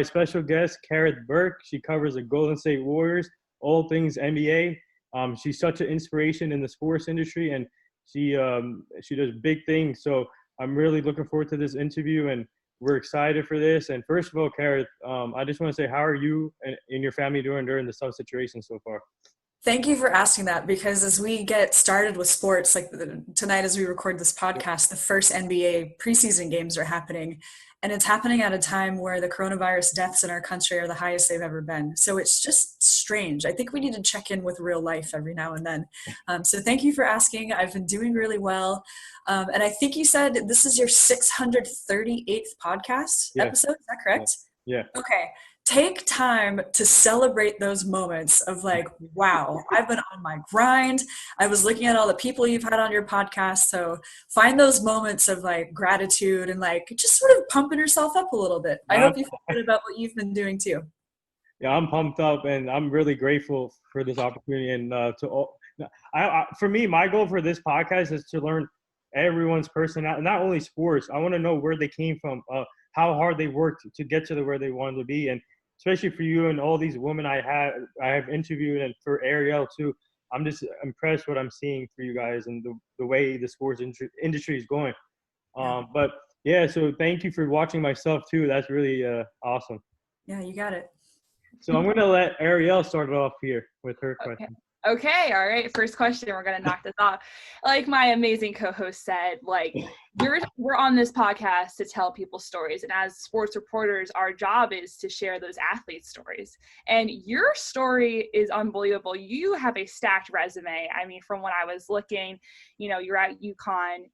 special guest, Kerith Burke. She covers the Golden State Warriors, all things NBA. She's such an inspiration in the sports industry, and she does big things. So I'm really looking forward to this interview, and we're excited for this. And first of all, Kerith, I just want to say, how are you and your family doing during the tough situation so far? Thank you for asking that, because as we get started with sports, like tonight as we record this podcast, the first NBA preseason games are happening. And it's happening at a time where the coronavirus deaths in our country are the highest they've ever been. So it's just strange. I think we need to check in with real life every now and then. So thank you for asking. I've been doing really well. And I think you said this is your 638th podcast episode. Is that correct? Yeah. Okay. Take time to celebrate those moments of like, wow, I've been on my grind. I was looking at all the people you've had on your podcast. So find those moments of like gratitude and like just sort of pumping yourself up a little bit. I hope you feel good about what you've been doing too. Yeah, I'm pumped up, and I'm really grateful for this opportunity. And for me, my goal for this podcast is to learn everyone's personality, not only sports. I want to know where they came from, how hard they worked to get to where they wanted to be, and especially for you and all these women I have interviewed, and for Arielle too. I'm just impressed what I'm seeing for you guys and the way the sports industry is going. But yeah, so thank you for watching myself too. That's really awesome. Yeah, you got it. So I'm going to let Arielle start it off here with her question. Okay, all right. First question, we're gonna knock this off. Like my amazing co-host said, like we're on this podcast to tell people stories, and as sports reporters, our job is to share those athletes' stories. And your story is unbelievable. You have a stacked resume. I mean, from when I was looking, you're at UConn.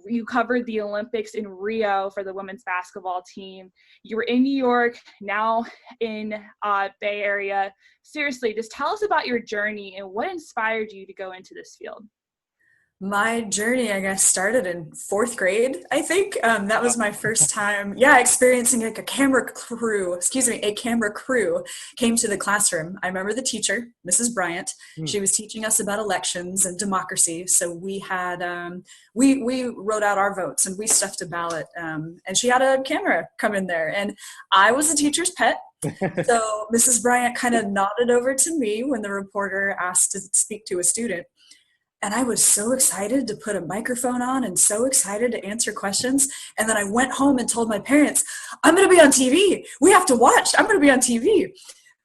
You covered the Olympics in Rio for the women's basketball team. You were in New York, now in Bay Area. Seriously, just tell us about your journey and what inspired you to go into this field. My journey, I guess, started in fourth grade, I think. That was my first time, experiencing like a camera crew came to the classroom. I remember the teacher, Mrs. Bryant. She was teaching us about elections and democracy. So we had, we wrote out our votes and we stuffed a ballot. And she had a camera come in there, and I was the teacher's pet. So Mrs. Bryant kind of nodded over to me when the reporter asked to speak to a student. And I was so excited to put a microphone on and so excited to answer questions. And then I went home and told my parents, I'm going to be on TV. We have to watch. I'm going to be on TV.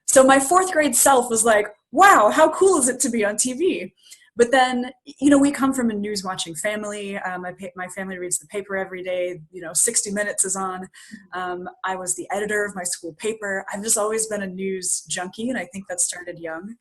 So my fourth grade self was like, wow, how cool is it to be on TV? But then, we come from a news watching family. My family reads the paper every day. 60 Minutes is on. I was the editor of my school paper. I've just always been a news junkie, and I think that started young.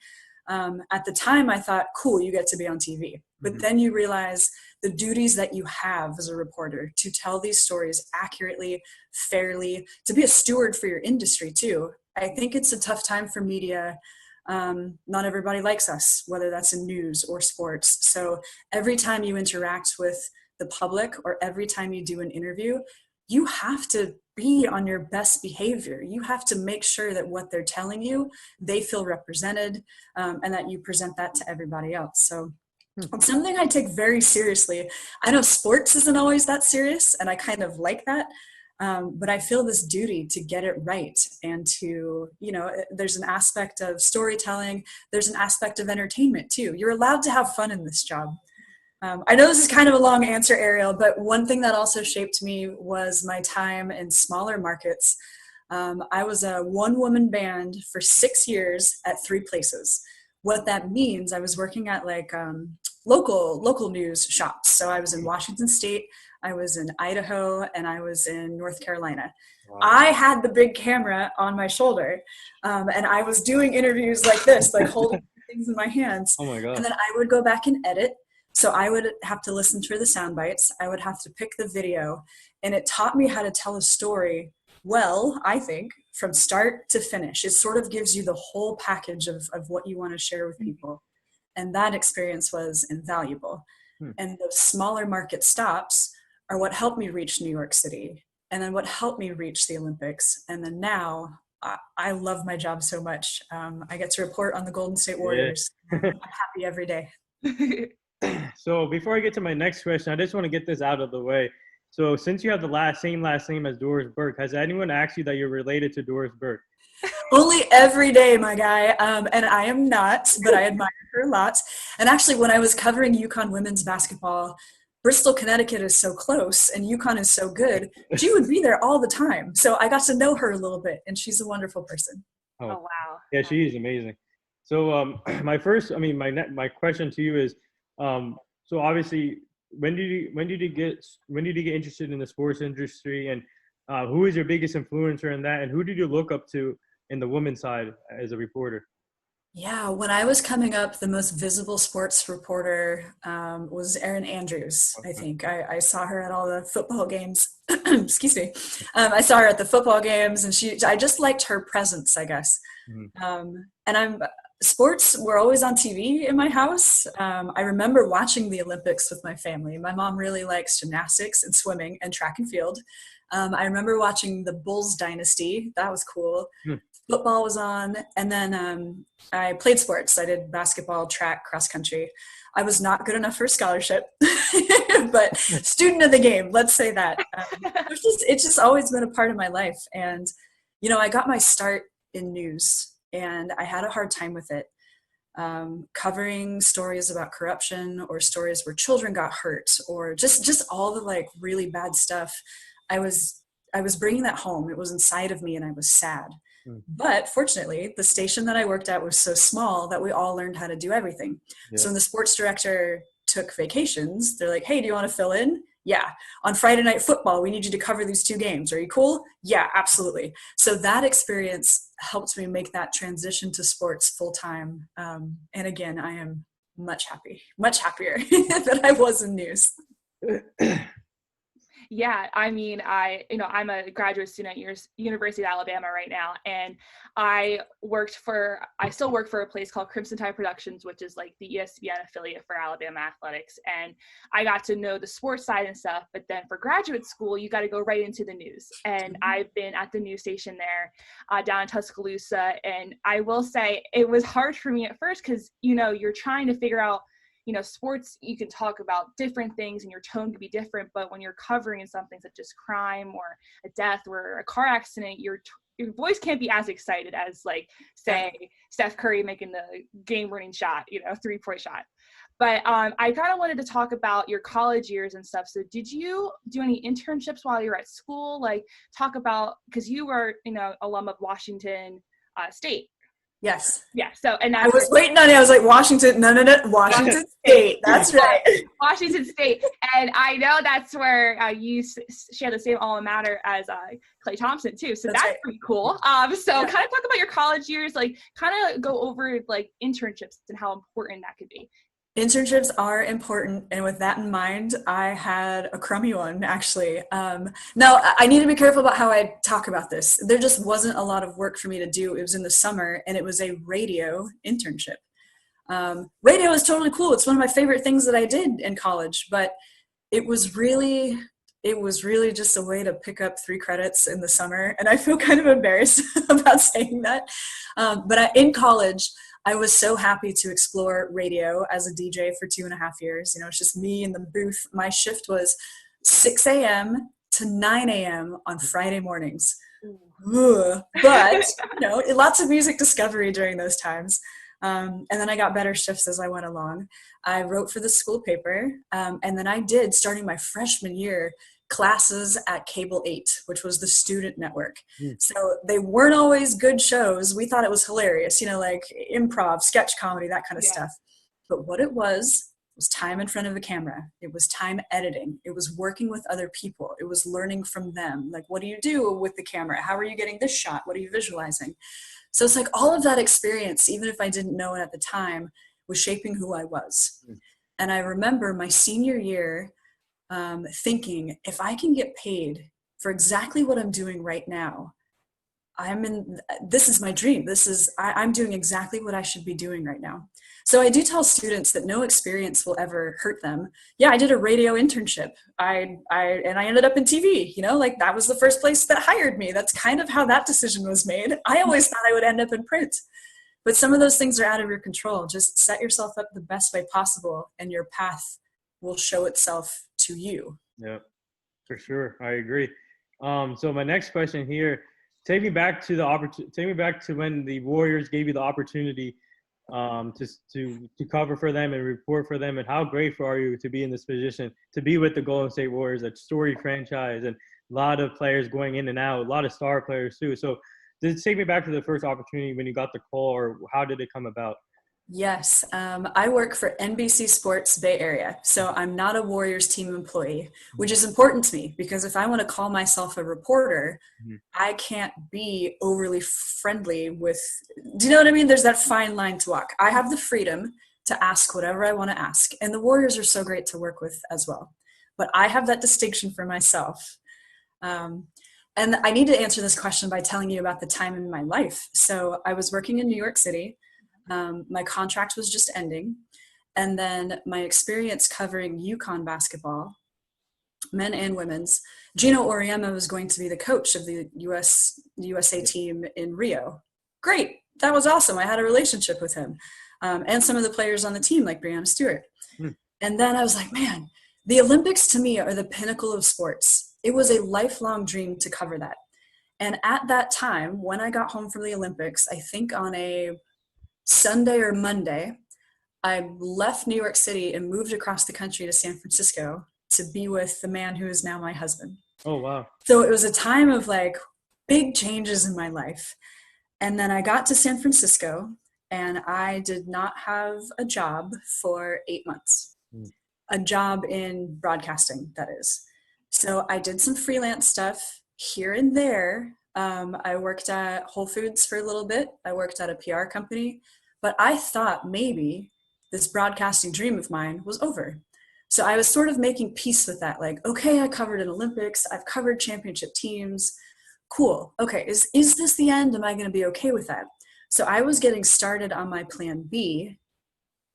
At the time, I thought, cool, you get to be on TV. But then you realize the duties that you have as a reporter to tell these stories accurately, fairly, to be a steward for your industry too. I think it's a tough time for media. Not everybody likes us, whether that's in news or sports. So every time you interact with the public or every time you do an interview, you have to be on your best behavior. You have to make sure that what they're telling you, they feel represented, and that you present that to everybody else. So it's something I take very seriously. I know sports isn't always that serious, and I kind of like that. But I feel this duty to get it right, and to, there's an aspect of storytelling. There's an aspect of entertainment too. You're allowed to have fun in this job. I know this is kind of a long answer, Arielle, but one thing that also shaped me was my time in smaller markets. I was a one-woman band for 6 years at 3 places. What that means, I was working at like local news shops. So I was in Washington State, I was in Idaho, and I was in North Carolina. Wow. I had the big camera on my shoulder, and I was doing interviews like this, like holding things in my hands. Oh my God. And then I would go back and edit. So I would have to listen to the sound bites. I would have to pick the video, and it taught me how to tell a story well, I think, from start to finish. It sort of gives you the whole package of what you want to share with people. And that experience was invaluable. And the smaller market stops are what helped me reach New York City, and then what helped me reach the Olympics. And then now I love my job so much. I get to report on the Golden State Warriors. I'm happy every day. So before I get to my next question, I just want to get this out of the way. So since you have the same last name as Doris Burke, has anyone asked you that you're related to Doris Burke? Only every day, my guy. And I am not, but I admire her a lot. And actually, when I was covering UConn women's basketball, Bristol, Connecticut is so close and UConn is so good. She would be there all the time. So I got to know her a little bit, and she's a wonderful person. Oh wow. Yeah, she is amazing. So my question to you is, so obviously, when did you get interested in the sports industry, and who is your biggest influencer in that, and who did you look up to in the women's side as a reporter? Yeah, when I was coming up, the most visible sports reporter was Erin Andrews, I think. I saw her at all the football games. Excuse me. I saw her at the football games, and I just liked her presence, I guess. And sports were always on TV in my house. I remember watching the Olympics with my family. My mom really likes gymnastics and swimming and track and field. I remember watching the Bulls dynasty. That was cool. Football was on, and then I played sports. I did basketball, track, cross country. I was not good enough for a scholarship, but student of the game, let's say that. It's just always been a part of my life. And, I got my start in news, and I had a hard time with it. Covering stories about corruption or stories where children got hurt or just all the really bad stuff. I was bringing that home. It was inside of me, and I was sad. But fortunately, the station that I worked at was so small that we all learned how to do everything. Yeah. So when the sports director took vacations, they're like, hey, do you want to fill in? Yeah. On Friday Night Football, we need you to cover these 2 games. Are you cool? Yeah, absolutely. So that experience helped me make that transition to sports full time. And again, I am much happier than I was in news. Yeah, I mean, I'm a graduate student at University of Alabama right now, and I still work for a place called Crimson Tide Productions, which is like the ESPN affiliate for Alabama athletics. And I got to know the sports side and stuff, but then for graduate school, you got to go right into the news. And I've been at the news station there down in Tuscaloosa. And I will say it was hard for me at first because, you're trying to figure out, sports, you can talk about different things and your tone can be different, but when you're covering something such as crime or a death or a car accident, your voice can't be as excited as say Steph Curry making the game-winning shot, 3-point shot. But I kind of wanted to talk about your college years and stuff. So did you do any internships while you were at school? Talk about, because you were, alum of Washington State. Yes. Yeah. So, and I was waiting on it. I was like, Washington. No. Washington State. That's right. Washington State. And I know that's where you share the same alma mater as Klay Thompson too. So that's right. Pretty cool. Kind of talk about your college years, kind of go over internships and how important that could be. Internships are important, and with that in mind, I had a crummy one, actually. Now, I need to be careful about how I talk about this. There just wasn't a lot of work for me to do. It was in the summer, and it was a radio internship. Radio is totally cool. It's one of my favorite things that I did in college, but it was really just a way to pick up 3 credits in the summer, and I feel kind of embarrassed about saying that. But in college, I was so happy to explore radio as a DJ for 2.5 years. It's just me in the booth. My shift was 6 a.m. to 9 a.m. on Friday mornings. But, lots of music discovery during those times. And then I got better shifts as I went along. I wrote for the school paper. And then I did, starting my freshman year, classes at Cable 8, which was the student network. So they weren't always good shows. We thought it was hilarious, improv, sketch comedy, that kind of stuff. But what it was time in front of a camera. It was time editing. It was working with other people. It was learning from them. What do you do with the camera? How are you getting this shot? What are you visualizing? So it's all of that experience, even if I didn't know it at the time, was shaping who I was. And I remember my senior year thinking, if I can get paid for exactly what I'm doing right now, this is my dream. I'm doing exactly what I should be doing right now. So I do tell students that no experience will ever hurt them. Yeah, I did a radio internship. I ended up in TV, that was the first place that hired me. That's kind of how that decision was made. I always thought I would end up in print. But some of those things are out of your control. Just set yourself up the best way possible, and your path will show itself to you. Yeah. For sure, I agree. So my next question here, take me back to the take me back to when the Warriors gave you the opportunity to cover for them and report for them, and how grateful are you to be in this position, to be with the Golden State Warriors, a storied franchise, and a lot of players going in and out, a lot of star players too. So does it take me back to the first opportunity when you got the call, or how did it come about? Yes, I work for NBC Sports Bay Area, so I'm not a Warriors team employee, which is important to me because if I want to call myself a reporter, I can't be overly friendly with, do you know what I mean? There's that fine line to walk. I have the freedom to ask whatever I want to ask, and the Warriors are so great to work with as well. But I have that distinction for myself. And I need to answer this question by telling you about the time in my life. So I was working in New York City. My contract was just ending. And then my experience covering UConn basketball, men and women's, Gino Auriemma was going to be the coach of the USA team in Rio. Great. That was awesome. I had a relationship with him. And some of the players on the team, like Breanna Stewart. And then I was like, man, the Olympics to me are the pinnacle of sports. It was a lifelong dream to cover that. And at that time, when I got home from the Olympics, I think on a Sunday or Monday, I left New York City and moved across the country to San Francisco to be with the man who is now my husband. Oh, wow. So it was a time of like big changes in my life. And then I got to San Francisco and I did not have a job for 8 months. A job in broadcasting, that is. So I did some freelance stuff here and there. I worked at Whole Foods for a little bit. I worked at a PR company, but I thought maybe this broadcasting dream of mine was over. So I was sort of making peace with that. Like, okay, I covered an Olympics. I've covered championship teams. Cool. Okay. Is this the end? Am I going to be okay with that? So I was getting started on my plan B,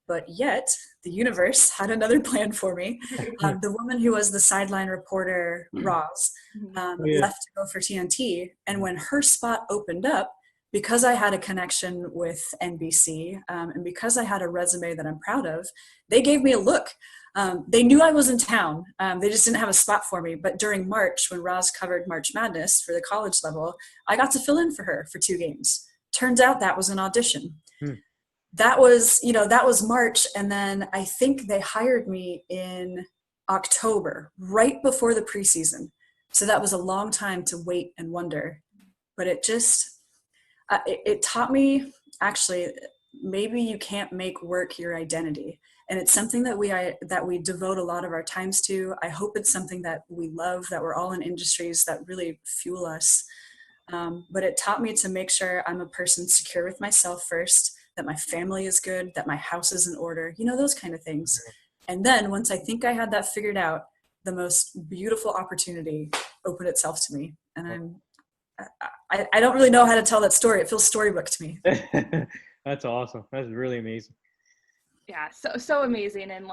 but yet the universe had another plan for me. The woman who was the sideline reporter, Roz, left to go for TNT. And when her spot opened up, because I had a connection with NBC and because I had a resume that I'm proud of, they gave me a look. They knew I was in town. They just didn't have a spot for me. But during March, when Roz covered March Madness for the college level, I got to fill in for her for 2 games. Turns out that was an audition. That was March. And then I think they hired me in October, right before the preseason. So that was a long time to wait and wonder. But it just, it taught me, actually, maybe you can't make work your identity. And it's something that we devote a lot of our times to. I hope it's something that we love, that we're all in industries that really fuel us. But it taught me to make sure I'm a person secure with myself first, that my family is good, that my house is in order, those kind of things. And then once I think I had that figured out, the most beautiful opportunity opened itself to me. And I don't really know how to tell that story. It feels storybook to me. That's awesome. That's really amazing. Yeah, so amazing. And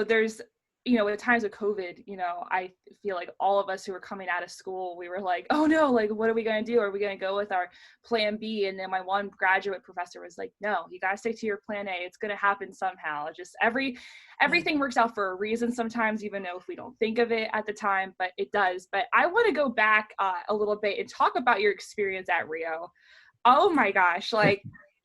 there's, at times of COVID, I feel like all of us who were coming out of school, we were like, oh no, what are we going to do? Are we going to go with our plan B? And then my one graduate professor was like, no, you got to stick to your plan A. It's going to happen somehow. Just everything works out for a reason sometimes, even though if we don't think of it at the time, but it does. But I want to go back a little bit and talk about your experience at Rio. Oh my gosh.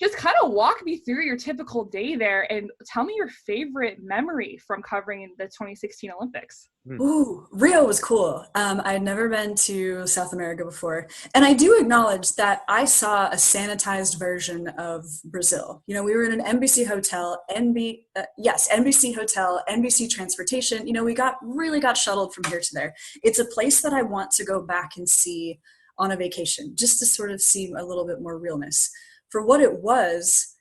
Just kind of walk me through your typical day there and tell me your favorite memory from covering the 2016 Olympics. Ooh, Rio was cool. I had never been to South America before. And I do acknowledge that I saw a sanitized version of Brazil. We were in an NBC hotel, NBC hotel, NBC transportation. We really got shuttled from here to there. It's a place that I want to go back and see on a vacation, just to sort of see a little bit more realness. For what it was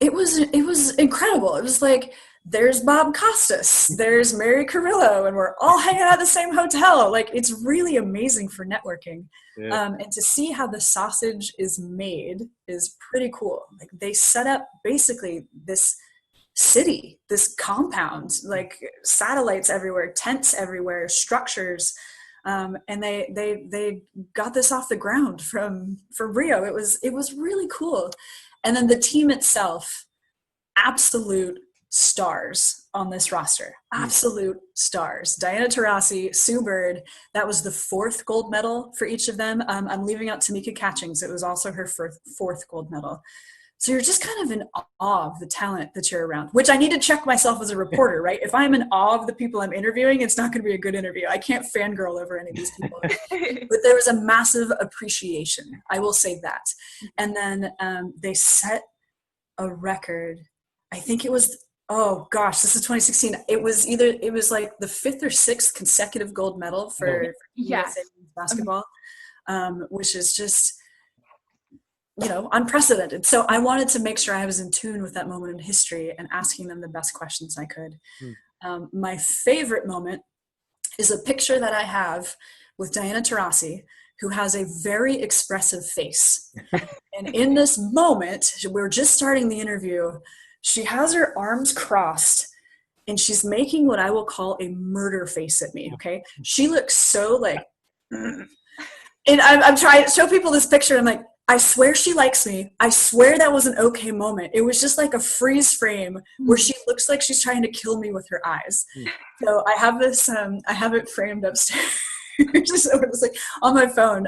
incredible. It was like, there's Bob Costas, there's Mary Carrillo, and we're all hanging out at the same hotel. It's really amazing for networking. Yeah. And to see how the sausage is made is pretty cool. They set up basically this city, this compound, satellites everywhere, tents everywhere, structures. And they got this off the ground from Rio. It was really cool. And then the team itself, absolute stars on this roster, absolute stars. Diana Taurasi, Sue Bird, that was the 4th gold medal for each of them. I'm leaving out Tamika Catchings. It was also her 4th gold medal. So you're just kind of in awe of the talent that you're around, which I need to check myself as a reporter, right? If I'm in awe of the people I'm interviewing, it's not going to be a good interview. I can't fangirl over any of these people. But there was a massive appreciation. I will say that. And then they set a record. I think it was, oh gosh, this is 2016. It was like the 5th or 6th consecutive gold medal for USA basketball, which is just, unprecedented. So I wanted to make sure I was in tune with that moment in history and asking them the best questions I could. My favorite moment is a picture that I have with Diana Taurasi, who has a very expressive face. And in this moment, we're just starting the interview, she has her arms crossed and she's making what I will call a murder face at me, okay? She looks so like, and I'm trying to show people this picture. I'm like, I swear she likes me. I swear that was an okay moment. It was just like a freeze frame where she looks like she's trying to kill me with her eyes. So I have this, I have it framed upstairs. So it's like on my phone.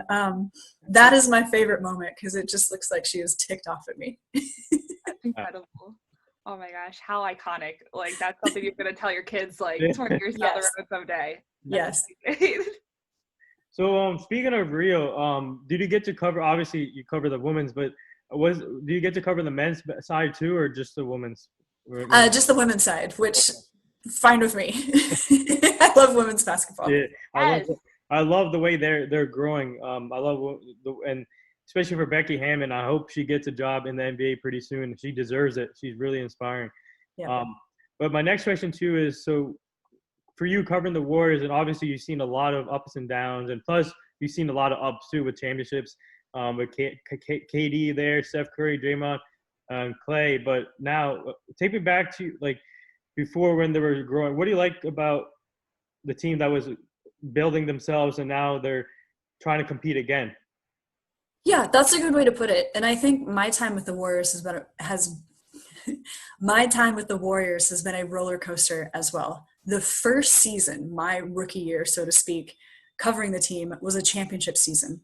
That is my favorite moment because it just looks like she is ticked off at me. That's incredible. Oh my gosh, how iconic. Like that's something you're going to tell your kids like 20 years down the road someday. Yes. So speaking of Rio, did you get to cover, obviously you cover the women's, but do you get to cover the men's side too, or just the women's? Just the women's side, which fine with me. I love women's basketball. Yeah, I love the way they're growing. I love and especially for Becky Hammon. I hope she gets a job in the NBA pretty soon. She deserves it. She's really inspiring. Yeah. But my next question too is, so for you covering the Warriors, and obviously you've seen a lot of ups and downs, and plus you've seen a lot of ups too with championships, with KD there, Steph Curry, Draymond, and Clay. But now take me back to like before when they were growing. What do you like about the team that was building themselves and now they're trying to compete again? Yeah, that's a good way to put it. And I think my time with the Warriors has been a roller coaster as well. The first season, my rookie year, so to speak, covering the team was a championship season.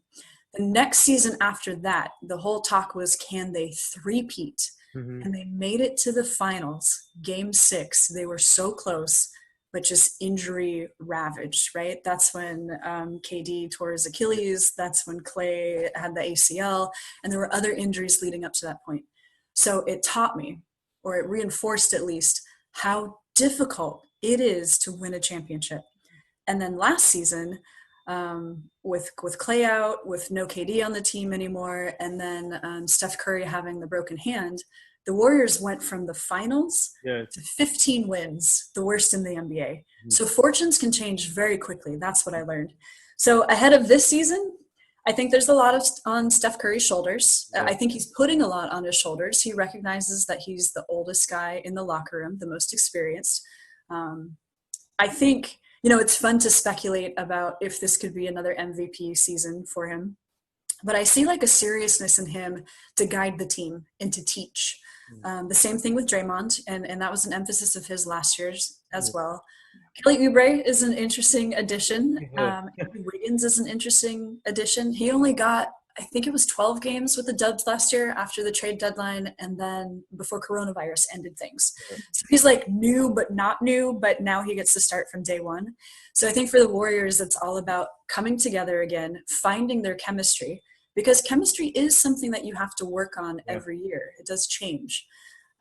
The next season after that, the whole talk was, can they three-peat? Mm-hmm. And they made it to the finals, game 6. They were so close, but just injury ravaged, right? That's when KD tore his Achilles. That's when Clay had the ACL. And there were other injuries leading up to that point. So it taught me, or it reinforced at least, how difficult it is to win a championship. And then last season, with Clay out, with no KD on the team anymore, and then Steph Curry having the broken hand, the Warriors went from the finals to 15 wins, the worst in the NBA. Mm-hmm. So fortunes can change very quickly. That's what I learned. So ahead of this season, I think there's a lot on Steph Curry's shoulders. I think he's putting a lot on his shoulders. He recognizes that he's the oldest guy in the locker room, the most experienced. I think, it's fun to speculate about if this could be another MVP season for him. But I see like a seriousness in him to guide the team and to teach. The same thing with Draymond, and that was an emphasis of his last year's as well. Kelly Oubre is an interesting addition. Andrew Wiggins is an interesting addition. He only got, I think it was 12 games with the Dubs last year after the trade deadline, and then before coronavirus ended things. So he's like new but not new, but now he gets to start from day one. So I think for the Warriors, it's all about coming together again, finding their chemistry, because chemistry is something that you have to work on every year. It does change.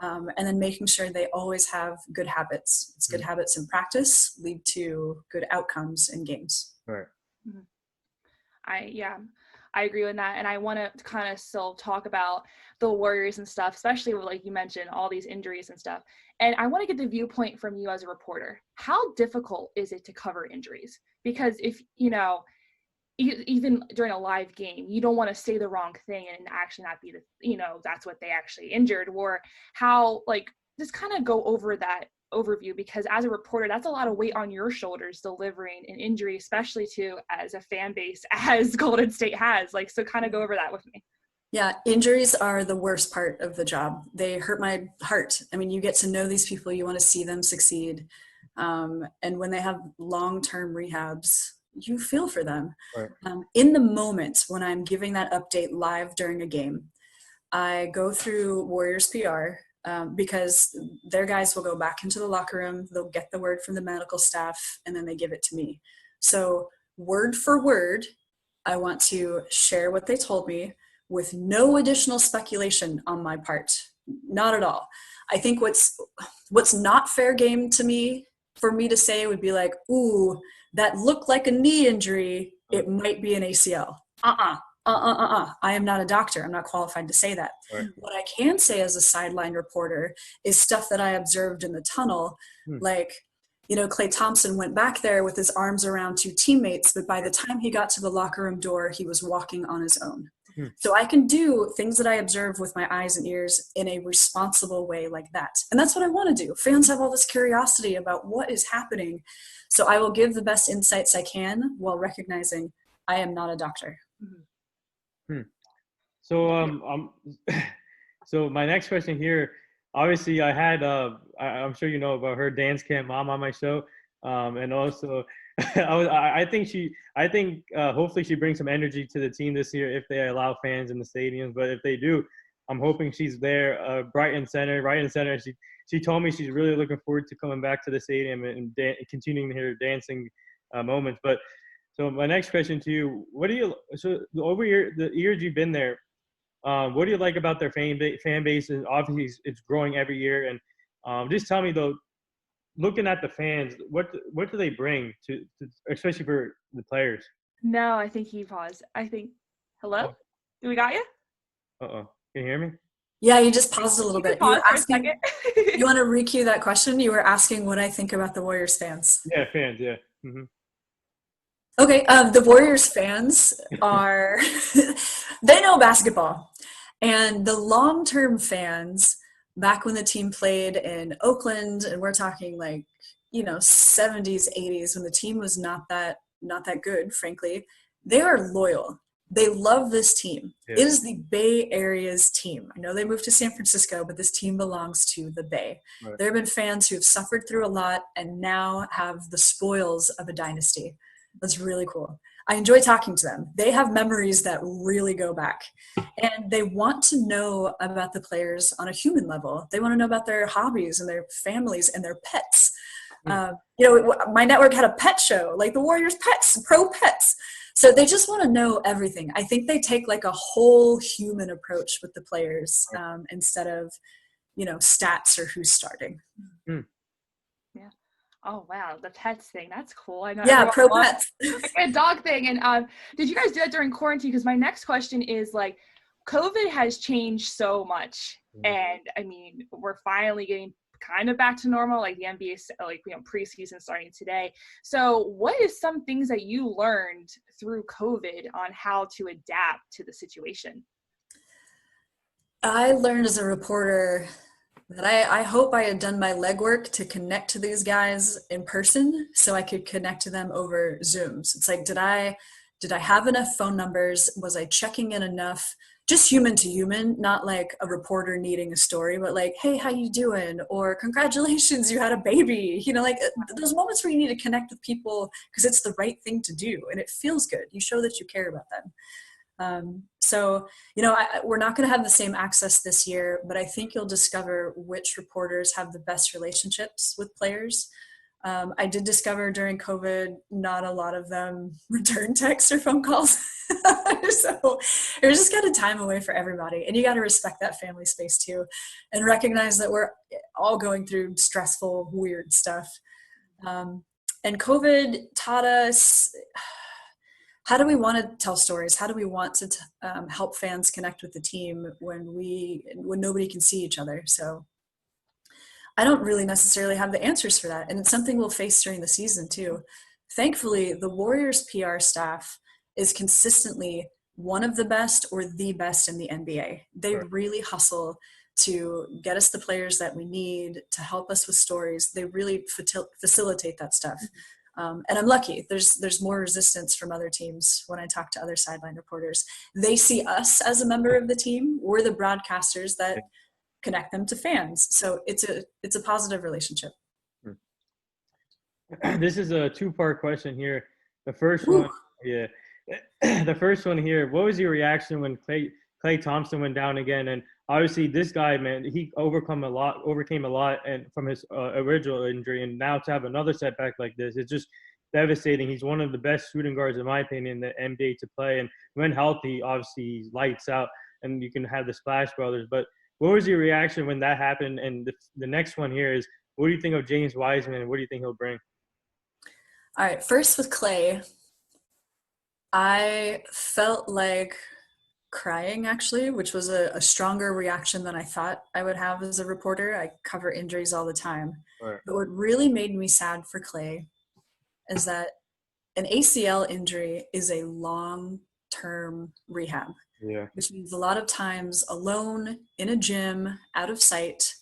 And then making sure they always have good habits. It's good habits in practice lead to good outcomes in games. Right. Mm-hmm. I agree with that. And I want to kind of still talk about the Warriors and stuff, especially with, like you mentioned, all these injuries and stuff. And I want to get the viewpoint from you as a reporter. How difficult is it to cover injuries? Because if, even during a live game, you don't want to say the wrong thing and actually not be that's what they actually injured, or how, just kind of go over that overview, because as a reporter, that's a lot of weight on your shoulders delivering an injury, especially as a fan base as Golden State has. So kind of go over that with me. Yeah, injuries are the worst part of the job. They hurt my heart. I mean, you get to know these people, you want to see them succeed. And when they have long-term rehabs, you feel for them. Right. In the moment when I'm giving that update live during a game, I go through Warriors PR because their guys will go back into the locker room, they'll get the word from the medical staff, and then they give it to me. So word for word, I want to share what they told me with no additional speculation on my part. Not at all. I think what's not fair game to me, for me to say would be like, ooh, that looked like a knee injury. It might be an ACL. I am not a doctor. I'm not qualified to say that. Right. What I can say as a sideline reporter is stuff that I observed in the tunnel, like, Klay Thompson went back there with his arms around two teammates, but by the time he got to the locker room door, he was walking on his own. So I can do things that I observe with my eyes and ears in a responsible way like that. And that's what I want to do. Fans have all this curiosity about what is happening. So I will give the best insights I can while recognizing I am not a doctor. So so my next question here, obviously I had I'm sure you know about her dance camp mom on my show, and also I think hopefully she brings some energy to the team this year if they allow fans in the stadiums. But if they do, I'm hoping she's there, right in center. She told me she's really looking forward to coming back to the stadium and continuing her dancing moments. But so my next question to you, over the years you've been there, what do you like about their fan base? And obviously it's growing every year. And just tell me though, looking at the fans, what do they bring to especially for the players? No, I think he paused. Hello? Do we got you? Can you hear me? Yeah, you just paused a little bit. You were asking, you want to re-cue that question? You were asking what I think about the Warriors fans. Yeah, fans, yeah. Mm-hmm. Okay, the Warriors fans are, they know basketball. And the long-term fans, back when the team played in Oakland, and we're talking like, 70s, 80s, when the team was not that good, frankly, they are loyal. They love this team. Yeah. It is the Bay Area's team. I know they moved to San Francisco, but this team belongs to the Bay. Right. There have been fans who have suffered through a lot and now have the spoils of a dynasty. That's really cool. I enjoy talking to them. They have memories that really go back. And they want to know about the players on a human level. They want to know about their hobbies and their families and their pets. My network had a pet show, like the Warriors Pets, Pro Pets. So they just want to know everything. I think they take like a whole human approach with the players instead of, stats or who's starting. Yeah. Oh, wow. The pets thing. That's cool. I know. Yeah, Pro Pets. A dog thing. And did you guys do that during quarantine? Because my next question is like, COVID has changed so much. And I mean, we're finally getting kind of back to normal, like the NBA, preseason starting today. So what is some things that you learned through COVID on how to adapt to the situation? I learned as a reporter that I hope I had done my legwork to connect to these guys in person so I could connect to them over Zooms. It's like, did I have enough phone numbers? Was I checking in enough? Just human to human, not like a reporter needing a story, but like, hey, how you doing? Or congratulations, you had a baby. Like those moments where you need to connect with people because it's the right thing to do and it feels good. You show that you care about them. We're not going to have the same access this year, but I think you'll discover which reporters have the best relationships with players. I did discover during COVID, not a lot of them return texts or phone calls. So there's just got a time away for everybody. And you got to respect that family space too. And recognize that we're all going through stressful, weird stuff. And COVID taught us, how do we want to tell stories? How do we want to help fans connect with the team when nobody can see each other? So I don't really necessarily have the answers for that. And it's something we'll face during the season too. Thankfully, the Warriors PR staff is consistently one of the best or the best in the NBA. They really hustle to get us the players that we need, to help us with stories. They really facilitate that stuff. And I'm lucky. There's more resistance from other teams when I talk to other sideline reporters. They see us as a member of the team. We're the broadcasters that connect them to fans. So it's a positive relationship. This is a two-part question here. The first Ooh. one, yeah. The first one here, what was your reaction when Clay Thompson went down again? And obviously this guy, man, he overcame a lot and from his original injury, and now to have another setback like this, it's just devastating. He's one of the best shooting guards, in my opinion, in the NBA to play. And when healthy, obviously he lights out, and you can have the Splash Brothers. But what was your reaction when that happened? And the next one here is, what do you think of James Wiseman, and what do you think he'll bring? All right, first with Clay, I felt like crying, actually, which was a stronger reaction than I thought I would have as a reporter. I cover injuries all the time. Right. But what really made me sad for Clay is that an ACL injury is a long-term rehab, which means a lot of times alone in a gym, out of sight.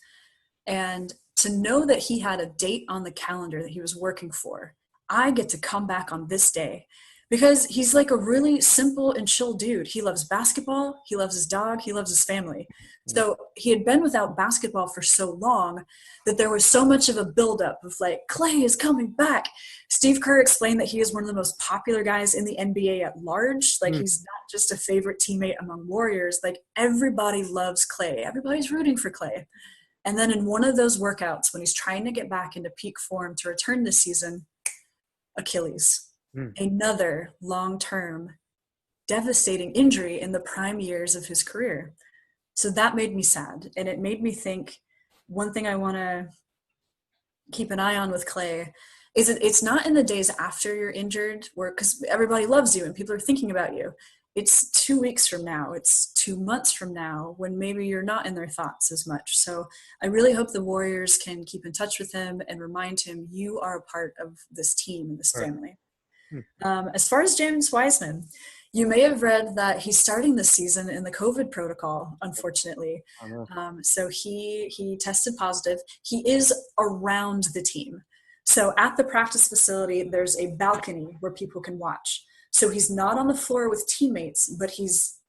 And to know that he had a date on the calendar that he was working for, I get to come back on this day, because he's like a really simple and chill dude. He loves basketball. He loves his dog. He loves his family. So he had been without basketball for so long that there was so much of a buildup of like, Clay is coming back. Steve Kerr explained that he is one of the most popular guys in the NBA at large. Like he's not just a favorite teammate among Warriors. Like everybody loves Clay. Everybody's rooting for Clay. And then in one of those workouts, when he's trying to get back into peak form to return this season, Achilles. Another long-term devastating injury in the prime years of his career. So that made me sad. And it made me think, one thing I want to keep an eye on with Clay is it's not in the days after you're injured, where, because everybody loves you and people are thinking about you. It's 2 weeks from now. It's 2 months from now, when maybe you're not in their thoughts as much. So I really hope the Warriors can keep in touch with him and remind him, you are a part of this team and this family. As far as James Wiseman, you may have read that he's starting this season in the COVID protocol, unfortunately. So he tested positive. He is around the team. So at the practice facility, there's a balcony where people can watch. So he's not on the floor with teammates, but he's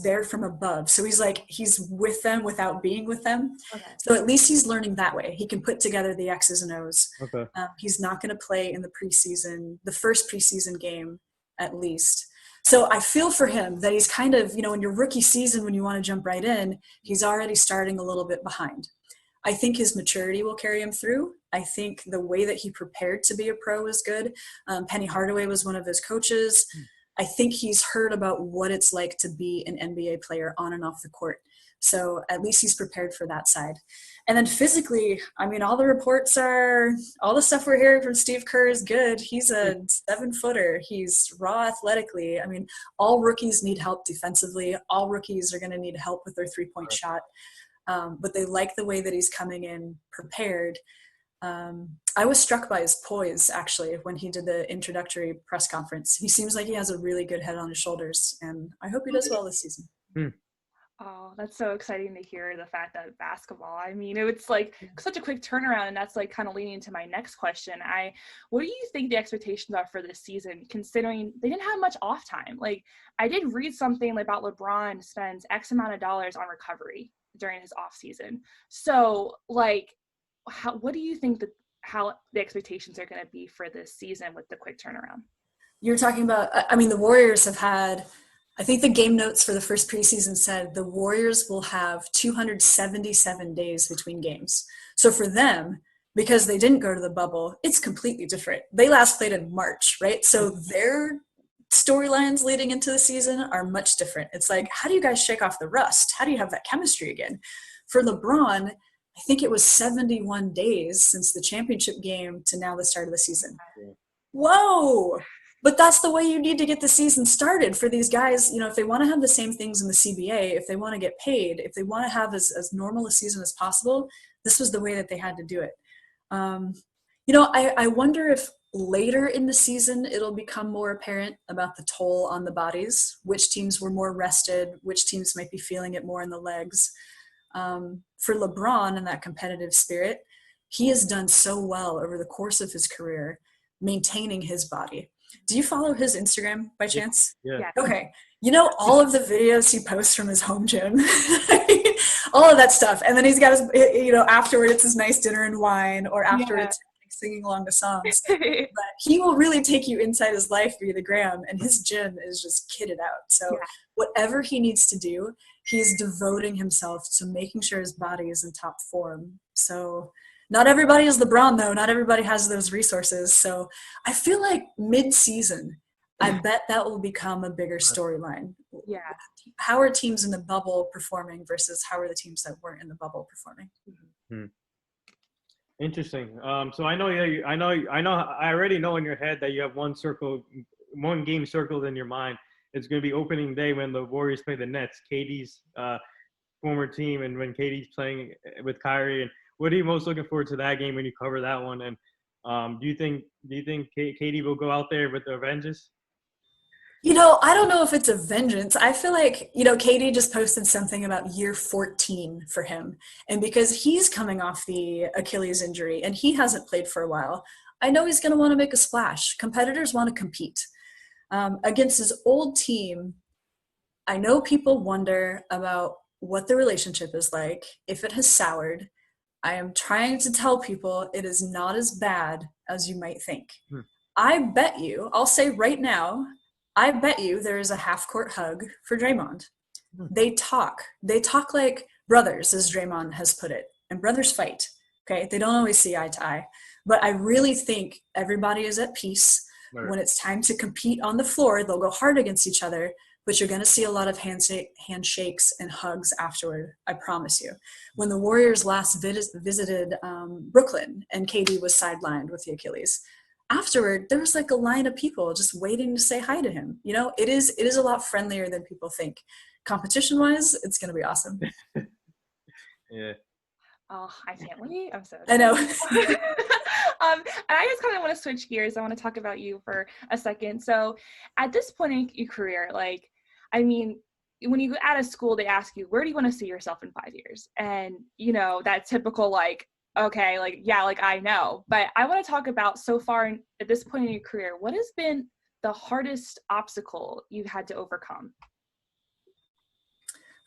there from above. So he's with them without being with them. Okay. So at least he's learning that way. He can put together the X's and O's. Okay. He's not going to play in the first preseason game, at least. So I feel for him that he's kind of, in your rookie season, when you want to jump right in, he's already starting a little bit behind. I think his maturity will carry him through. I think the way that he prepared to be a pro is good. Penny Hardaway was one of his coaches. I think he's heard about what it's like to be an NBA player on and off the court. So at least he's prepared for that side. And then physically, all the stuff we're hearing from Steve Kerr is good. He's a 7-footer. He's raw athletically. All rookies need help defensively. All rookies are going to need help with their 3-point shot. But they like the way that he's coming in prepared. I was struck by his poise, actually, when he did the introductory press conference. He seems like he has a really good head on his shoulders, and I hope he does well this season. Oh, that's so exciting to hear, the fact that basketball, it's like such a quick turnaround, and that's like kind of leading into my next question. What do you think the expectations are for this season, considering they didn't have much off time? Like, I did read something about LeBron spends X amount of dollars on recovery during his off season. So like, what do you think how the expectations are going to be for this season with the quick turnaround? You're talking about, the Warriors have had, I think the game notes for the first preseason said the Warriors will have 277 days between games. So for them, because they didn't go to the bubble, it's completely different. They last played in March, right? So their storylines leading into the season are much different. It's like, how do you guys shake off the rust? How do you have that chemistry again? For LeBron, I think it was 71 days since the championship game to now the start of the season. Whoa! But that's the way you need to get the season started for these guys. If they want to have the same things in the CBA, if they want to get paid, if they want to have as normal a season as possible, this was the way that they had to do it. I wonder if later in the season it'll become more apparent about the toll on the bodies, which teams were more rested, which teams might be feeling it more in the legs. For LeBron and that competitive spirit, he has done so well over the course of his career maintaining his body. Do you follow his Instagram by chance? Yeah. Okay. You know, all of the videos he posts from his home gym, all of that stuff. And then he's got his, you know, afterward it's his nice dinner and wine, or after it's singing along the songs. But he will really take you inside his life via the gram, and his gym is just kitted out. So whatever he needs to do, he's devoting himself to making sure his body is in top form. So not everybody is LeBron, though. Not everybody has those resources. So I feel like mid-season, I bet that will become a bigger storyline. Yeah. How are teams in the bubble performing versus how are the teams that weren't in the bubble performing? Interesting. So I know I already know in your head that you have one game circled in your mind. It's going to be opening day when the Warriors play the Nets, KD's former team, and when KD's playing with Kyrie. And what are you most looking forward to that game when you cover that one? And do you think KD will go out there with the vengeance? You know, I don't know if it's a vengeance. I feel like, you know, KD just posted something about year 14 for him. And because he's coming off the Achilles injury and he hasn't played for a while, I know he's going to want to make a splash. Competitors want to compete. Against his old team, I know people wonder about what the relationship is like, if it has soured. I am trying to tell people it is not as bad as you might think. I bet you, I'll say right now, I bet you there is a half-court hug for Draymond. They talk like brothers, as Draymond has put it, and brothers fight, okay? They don't always see eye to eye, but I really think everybody is at peace. Right. When it's time to compete on the floor, they'll go hard against each other, but you're going to see a lot of handshakes and hugs afterward, I promise you. When the Warriors last visited Brooklyn and KD was sidelined with the Achilles, afterward, there was like a line of people just waiting to say hi to him. You know, it is a lot friendlier than people think. Competition-wise, it's going to be awesome. Yeah. Oh, I can't wait. I'm so excited. I know. And I just kind of want to switch gears. I want to talk about you for a second. So at this point in your career, like, I mean, when you go out of school, they ask you, where do you want to see yourself in 5 years? And, you know, that typical, like, okay, like, yeah, like I know, but I want to talk about so far at this point in your career, what has been the hardest obstacle you've had to overcome?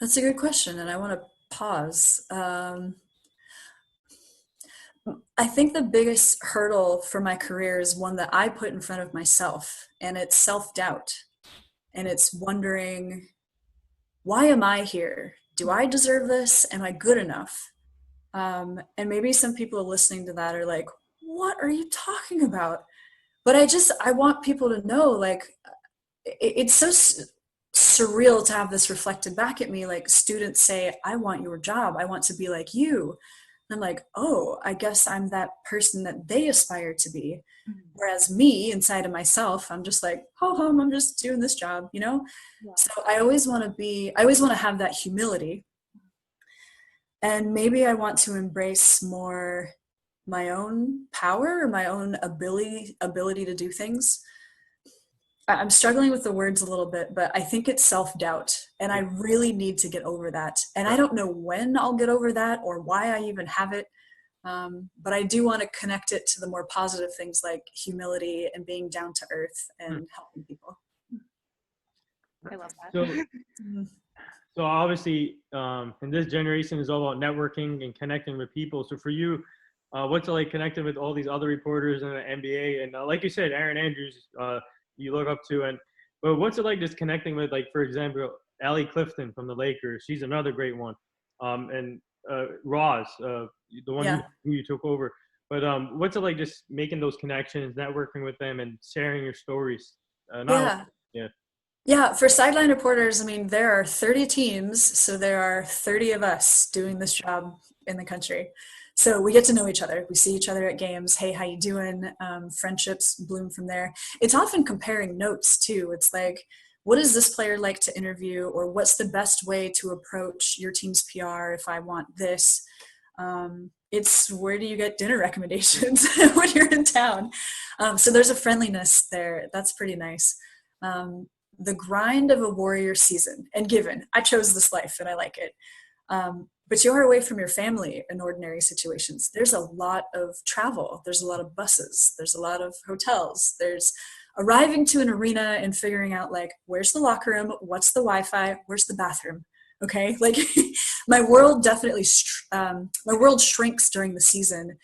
That's a good question. And I want to pause. I think the biggest hurdle for my career is one that I put in front of myself, and it's self-doubt. And it's wondering, why am I here? Do I deserve this? Am I good enough? And maybe some people listening to that are like, what are you talking about? But I want people to know, like, it's so surreal to have this reflected back at me. Like, students say, I want your job. I want to be like you. And I'm like, oh, I guess I'm that person that they aspire to be. Whereas me, inside of myself, I'm just like, I'm just doing this job, you know? Yeah. So I always want to have that humility. And maybe I want to embrace more my own power or my own ability to do things. I'm struggling with the words a little bit, but I think it's self-doubt, and I really need to get over that. And I don't know when I'll get over that or why I even have it, but I do want to connect it to the more positive things like humility and being down to earth and helping people. I love that. So obviously, in this generation is all about networking and connecting with people. So for you, what's it like connecting with all these other reporters in the NBA? And like you said, Aaron Andrews, you look up to. But what's it like just connecting with, like, for example, Allie Clifton from the Lakers? She's another great one. And Roz, the one who you took over. But what's it like just making those connections, networking with them, and sharing your stories? Yeah, for sideline reporters, I mean, there are 30 teams, so there are 30 of us doing this job in the country. So we get to know each other. We see each other at games. Hey, how you doing? Friendships bloom from there. It's often comparing notes, too. It's like, what is this player like to interview? Or what's the best way to approach your team's PR if I want this? It's where do you get dinner recommendations when you're in town? So there's a friendliness there. That's pretty nice. The grind of a Warrior season, and given I chose this life and I like it, But you are away from your family in ordinary situations. There's a lot of travel. There's a lot of buses. There's a lot of hotels. There's arriving to an arena and figuring out, like, where's the locker room? What's the Wi-Fi? Where's the bathroom? Okay, like my world definitely, my world shrinks during the season.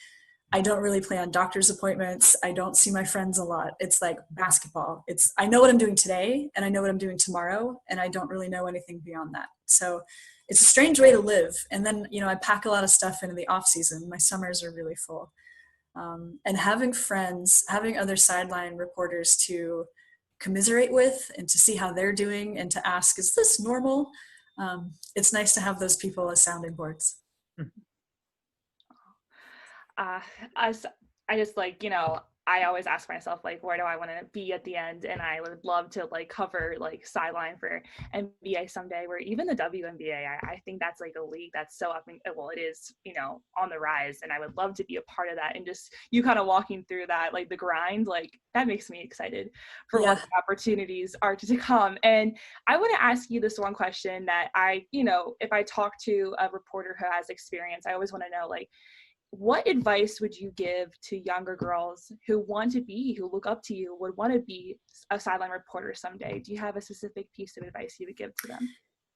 I don't really plan doctor's appointments. I don't see my friends a lot. It's like basketball. I know what I'm doing today and I know what I'm doing tomorrow, and I don't really know anything beyond that. So it's a strange way to live. And then, I pack a lot of stuff into the off season. My summers are really full. And having friends, having other sideline reporters to commiserate with and to see how they're doing and to ask, is this normal? It's nice to have those people as sounding boards. I just I always ask myself, like, where do I want to be at the end? And I would love to cover sideline for NBA someday, or even the WNBA. I think that's a league that's so up, well, it is, on the rise, and I would love to be a part of that. And just you kind of walking through that, the grind, that makes me excited for what the opportunities are to come. And I want to ask you this one question that if I talk to a reporter who has experience, I always want to know, what advice would you give to younger girls who look up to you, would want to be a sideline reporter someday? Do you have a specific piece of advice you would give to them?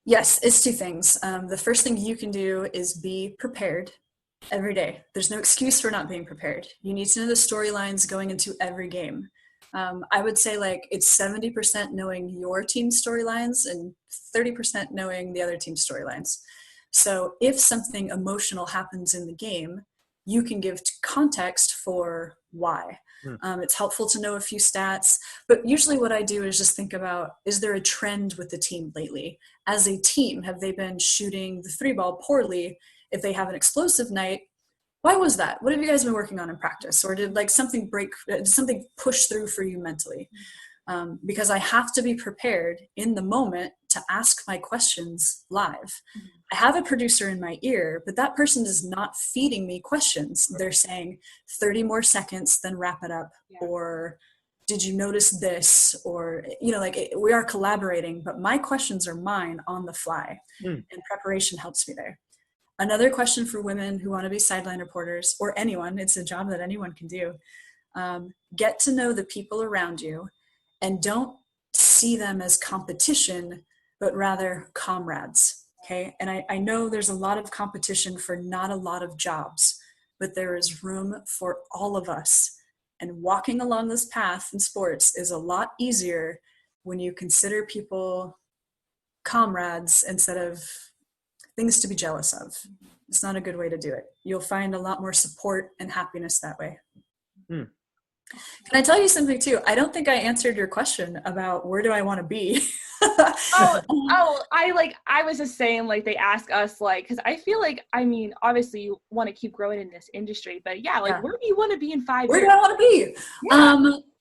Yes, it's two things. The first thing you can do is be prepared every day. There's no excuse for not being prepared. You need to know the storylines going into every game. I would say it's 70% knowing your team's storylines and 30% knowing the other team's storylines. So if something emotional happens in the game, you can give context for why. It's helpful to know a few stats, but usually what I do is just think about, is there a trend with the team lately? As a team, have they been shooting the 3-ball poorly? If they have an explosive night, why was that? What have you guys been working on in practice? Or did something push through for you mentally? Because I have to be prepared in the moment to ask my questions live. I have a producer in my ear, but that person is not feeding me questions. They're saying 30 more seconds, then wrap it up. Yeah. Or did you notice this? Or, we are collaborating, but my questions are mine on the fly, and preparation helps me there. Another question for women who want to be sideline reporters, or anyone, it's a job that anyone can do. Get to know the people around you and don't see them as competition, but rather comrades. Okay. And I know there's a lot of competition for not a lot of jobs, but there is room for all of us. And walking along this path in sports is a lot easier when you consider people comrades instead of things to be jealous of. It's not a good way to do it. You'll find a lot more support and happiness that way. Can I tell you something too? I don't think I answered your question about where do I want to be. I was just saying, they ask us, because I feel obviously you want to keep growing in this industry, but where do you want to be in 5 years? Where do I want to be? Yeah.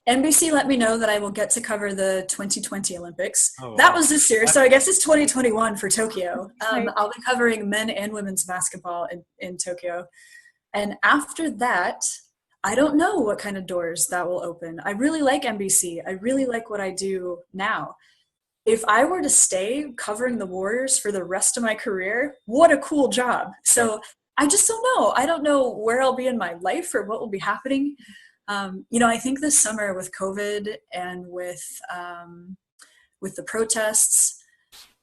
NBC let me know that I will get to cover the 2020 Olympics. Oh, wow. That was this year, so I guess it's 2021 for Tokyo. I'll be covering men and women's basketball in Tokyo. And after that, I don't know what kind of doors that will open. I really like NBC. I really like what I do now. If I were to stay covering the Warriors for the rest of my career, what a cool job. So I just don't know. I don't know where I'll be in my life or what will be happening. I think this summer with COVID and with the protests,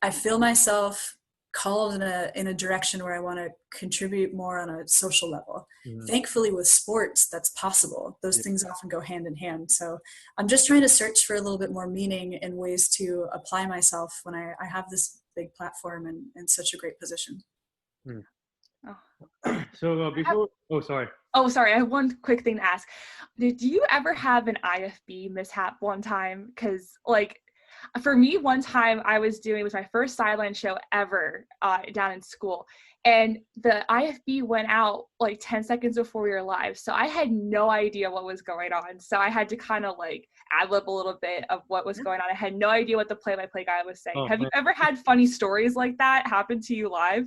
I feel myself called in a direction where I want to contribute more on a social level. Thankfully with sports, that's possible. Those things often go hand in hand. So I'm just trying to search for a little bit more meaning and ways to apply myself when I have this big platform and such a great position. So sorry. Oh, sorry. I have one quick thing to ask. Did you ever have an IFB mishap one time? Because for me, one time it was my first sideline show ever down in school. And the IFB went out 10 seconds before we were live. So I had no idea what was going on. So I had to kind of ad-lib a little bit of what was going on. I had no idea what the play-by-play guy was saying. Have you ever had funny stories like that happen to you live?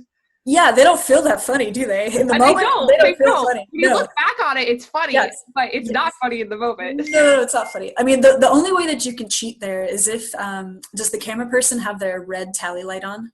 Yeah, they don't feel that funny, do they? In the moment, they don't feel funny. When you look back on it, it's funny, but it's not funny in the moment. No, it's not funny. I mean, the only way that you can cheat there is if, does the camera person have their red tally light on?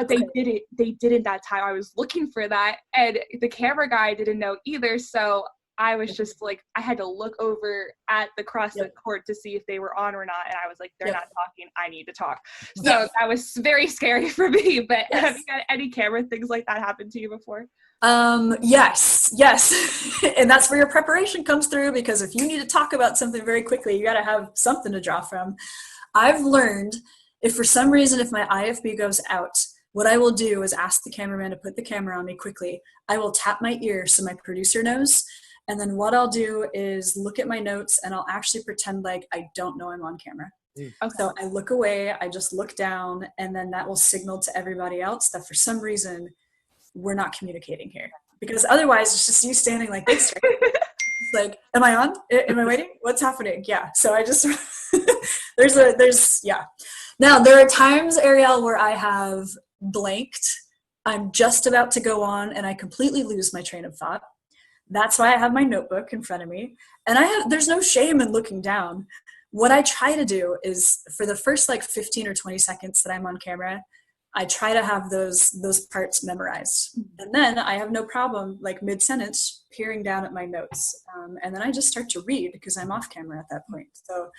They didn't that time. I was looking for that, and the camera guy didn't know either. So I was just like, I had to look over at the cross the court to see if they were on or not. And I was like, they're not talking. I need to talk. So that was very scary for me. But have you got any camera things like that happen to you before? Yes. And that's where your preparation comes through, because if you need to talk about something very quickly, you got to have something to draw from. I've learned if for some reason, if my IFB goes out, what I will do is ask the cameraman to put the camera on me quickly. I will tap my ear so my producer knows. And then what I'll do is look at my notes and I'll actually pretend like I don't know I'm on camera. Okay. So I look away, I just look down, and then that will signal to everybody else that for some reason we're not communicating here. Because otherwise it's just you standing like this. Right? It's like, am I on? Am I waiting? What's happening? Yeah. So I just, Now there are times, Arielle, where I have blanked. I'm just about to go on and I completely lose my train of thought. That's why I have my notebook in front of me. And there's no shame in looking down. What I try to do is for the first like 15 or 20 seconds that I'm on camera, I try to have those parts memorized. And then I have no problem, like mid-sentence, peering down at my notes. And then I just start to read because I'm off camera at that point. So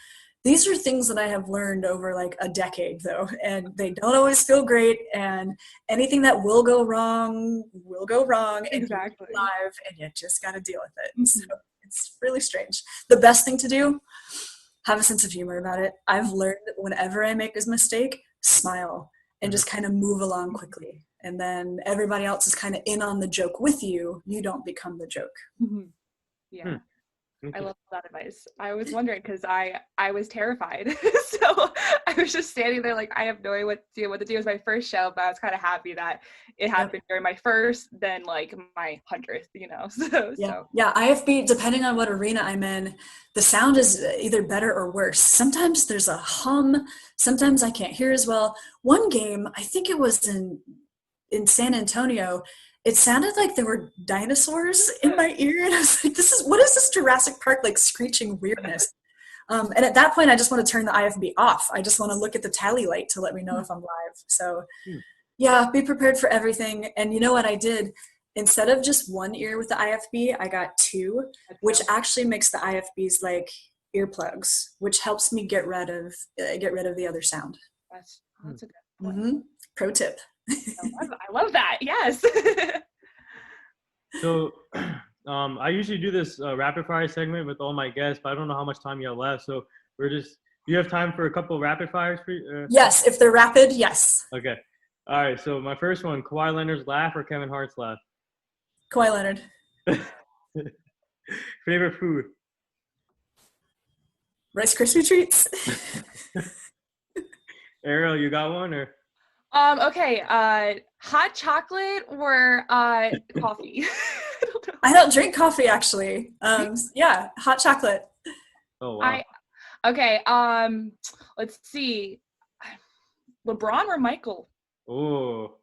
these are things that I have learned over like a decade though, and they don't always feel great, and anything that will go wrong, and exactly live, and you just got to deal with it. So it's really strange. The best thing to do, have a sense of humor about it. I've learned that whenever I make a mistake, smile and just kind of move along quickly. And then everybody else is kind of in on the joke with you. You don't become the joke. Yeah. I love that advice. I was wondering because I was terrified. So I was just standing there like I have no idea what to do. It was my first show, but I was kind of happy that it happened during my first, then like my 100th, Yeah, IFB, depending on what arena I'm in, the sound is either better or worse. Sometimes there's a hum. Sometimes I can't hear as well. One game, I think it was in San Antonio, it sounded like there were dinosaurs in my ear, and I was like, what is this Jurassic Park, like, screeching weirdness? And at that point, I just want to turn the IFB off. I just want to look at the tally light to let me know if I'm live. So, yeah, be prepared for everything. And you know what I did? Instead of just one ear with the IFB, I got two, which actually makes the IFBs like earplugs, which helps me get rid of the other sound. That's a good point. Pro tip. I love that. Yes. So I usually do this rapid fire segment with all my guests, but I don't know how much time you have left. So do you have time for a couple of rapid fires? Yes, if they're rapid, yes. Okay. All right. So my first one, Kawhi Leonard's laugh or Kevin Hart's laugh? Kawhi Leonard. Favorite food? Rice Krispie treats. Arielle, you got one or? Okay, hot chocolate or coffee? I don't drink coffee actually. Yeah, hot chocolate. Oh wow. Okay, let's see. LeBron or Michael? Oh.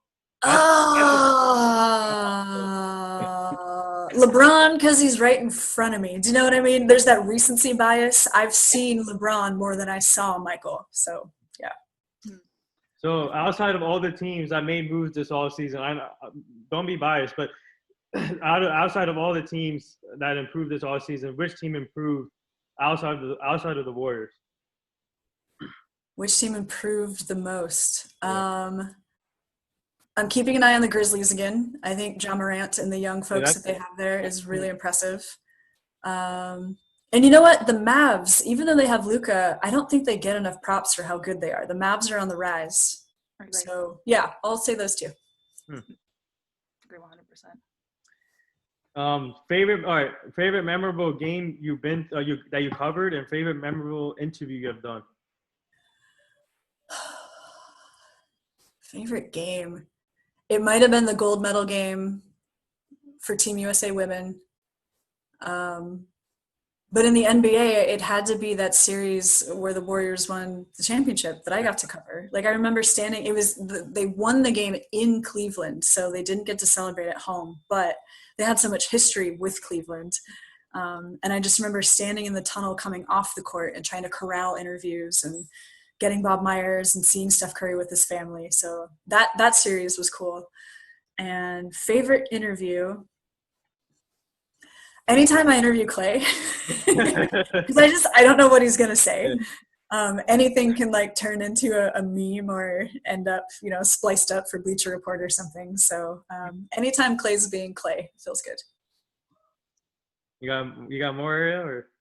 LeBron, because he's right in front of me. Do you know what I mean? There's that recency bias. I've seen LeBron more than I saw Michael. So yeah. So outside of all the teams that made moves this all season, I don't be biased, but outside of all the teams that improved this all season, which team improved outside of the Warriors? Which team improved the most? I'm keeping an eye on the Grizzlies again. I think Ja Morant and the young folks that they have there is really impressive. And you know what? The Mavs, even though they have Luka, I don't think they get enough props for how good they are. The Mavs are on the rise. Right. So, yeah, I'll say those two. Agree 100%. Favorite memorable game that you covered and favorite memorable interview you have done? Favorite game? It might have been the gold medal game for Team USA Women. But in the NBA, it had to be that series where the Warriors won the championship that I got to cover. Like I remember standing, they won the game in Cleveland, so they didn't get to celebrate at home, but they had so much history with Cleveland. And I just remember standing in the tunnel coming off the court and trying to corral interviews and getting Bob Myers and seeing Steph Curry with his family. So that series was cool. And favorite interview, anytime I interview Clay, because I don't know what he's gonna say. Anything can like turn into a meme or end up, spliced up for Bleacher Report or something. So anytime Clay's being Clay, it feels good. You got more, Arielle, or?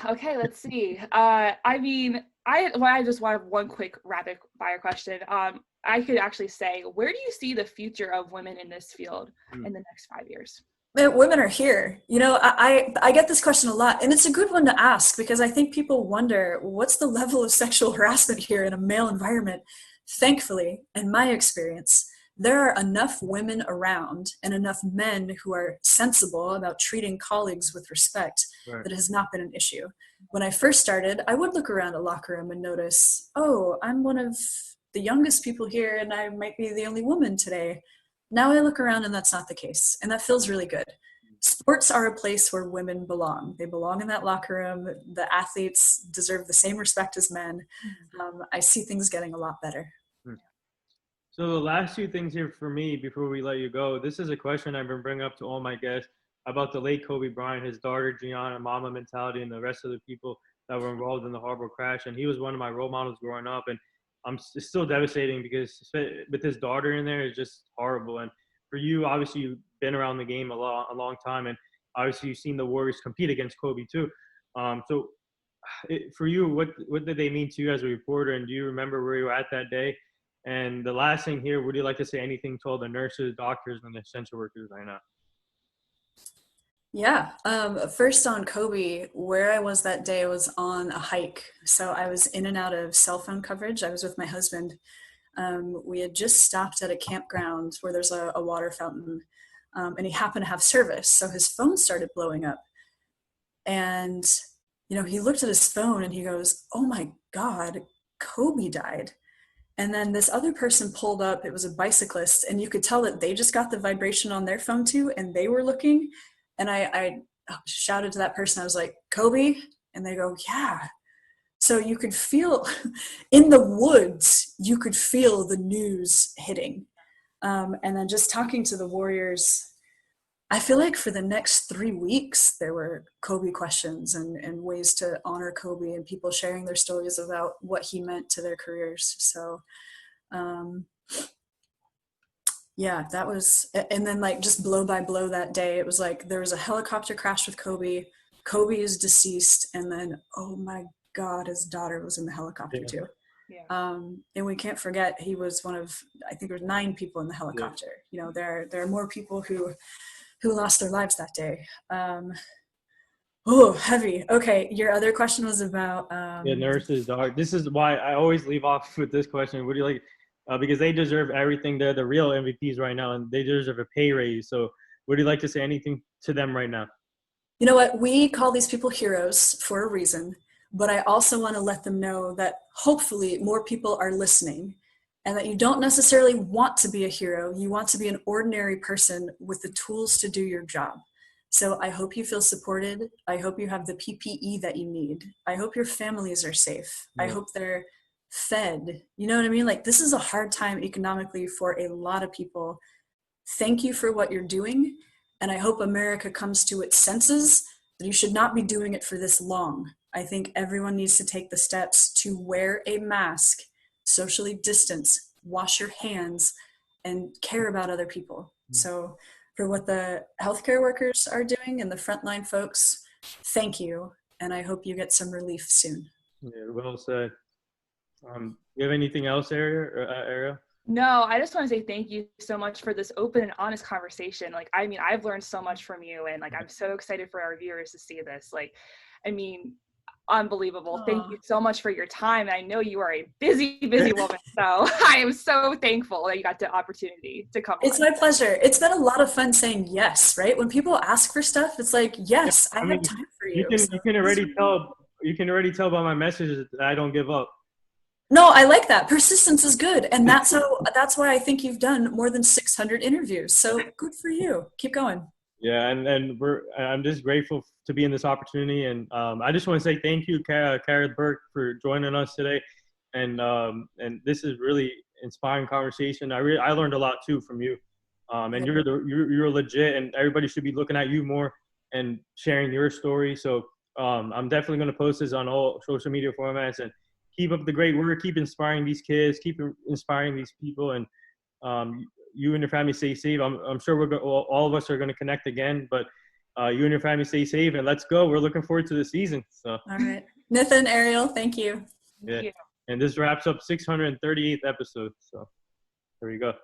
Okay, let's see. I just want one quick rapid fire question. I could actually say, where do you see the future of women in this field in the next 5 years? Women are here. I get this question a lot, and it's a good one to ask because I think people wonder, what's the level of sexual harassment here in a male environment? Thankfully, in my experience, there are enough women around and enough men who are sensible about treating colleagues with respect that it has not been an issue. When I first started, I would look around a locker room and notice, oh, I'm one of the youngest people here and I might be the only woman today. Now I look around and that's not the case, and that feels really good. Sports are a place where women belong. They belong in that locker room. The athletes deserve the same respect as men. I see things getting a lot better. So the last few things here for me before we let you go, this is a question I've been bringing up to all my guests about the late Kobe Bryant, his daughter Gianna, mama mentality, and the rest of the people that were involved in the horrible crash. And he was one of my role models growing up. And it's still devastating because with his daughter in there, it's just horrible. And for you, obviously, you've been around the game a long time, and obviously you've seen the Warriors compete against Kobe too. For you, what did they mean to you as a reporter, and do you remember where you were at that day? And the last thing here, would you like to say anything to all the nurses, doctors, and the essential workers right now? Yeah. First on Kobe, where I was that day was on a hike. So I was in and out of cell phone coverage. I was with my husband. We had just stopped at a campground where there's a water fountain, and he happened to have service. So his phone started blowing up. And, he looked at his phone and he goes, oh my God, Kobe died. And then this other person pulled up, it was a bicyclist, and you could tell that they just got the vibration on their phone too, and they were looking. And I shouted to that person, I was like, Kobe? And they go, yeah. So you could feel, in the woods, you could feel the news hitting. And then just talking to the Warriors, I feel like for the next 3 weeks, there were Kobe questions and ways to honor Kobe and people sharing their stories about what he meant to their careers. So, yeah, that was, and then like just blow by blow that day, it was like there was a helicopter crash with Kobe. Kobe is deceased, and then, oh my God, his daughter was in the helicopter too. Yeah. And we can't forget he was one of, I think there was 9 people in the helicopter. Yeah. There are more people who lost their lives that day. Oh, heavy. Okay, your other question was about nurses, dog. This is why I always leave off with this question. What do you like? Because they deserve everything. They're the real MVPs right now, and they deserve a pay raise. So would you like to say anything to them right now? You know what? We call these people heroes for a reason, but I also want to let them know that hopefully more people are listening, and that you don't necessarily want to be a hero. You want to be an ordinary person with the tools to do your job. So I hope you feel supported. I hope you have the PPE that you need. I hope your families are safe. Yeah. I hope they're fed. You know what I mean? Like, this is a hard time economically for a lot of people. Thank you for what you're doing. And I hope America comes to its senses that you should not be doing it for this long. I think everyone needs to take the steps to wear a mask, socially distance, wash your hands, and care about other people. So for what the healthcare workers are doing and the frontline folks, thank you. And I hope you get some relief soon. Yeah, well said. You have anything else, Arielle? No, I just want to say thank you so much for this open and honest conversation. Like, I mean, I've learned so much from you, and like, I'm so excited for our viewers to see this. Like, I mean, unbelievable. Aww. Thank you so much for your time. I know you are a busy woman, so I am so thankful that you got the opportunity to come. It's my pleasure. It's been a lot of fun saying yes, right? When people ask for stuff, it's like, yes, I have time for you. You can already tell by my messages that I don't give up. No, I like that. Persistence is good. And that's why I think you've done more than 600 interviews. So good for you. Keep going. Yeah, and I'm just grateful to be in this opportunity. And I just want to say thank you, Kerith Burke, for joining us today. and this is really inspiring conversation. I learned a lot too from you, and you're legit, and everybody should be looking at you more and sharing your story. So I'm definitely going to post this on all social media formats, and keep up the great work. Keep inspiring these kids. Keep inspiring these people, and you and your family stay safe. I'm sure all of us are going to connect again, but you and your family stay safe, and let's go. We're looking forward to the season. So all right, Nathan, Arielle, thank you. Yeah. And this wraps up 638th episode. So there you go.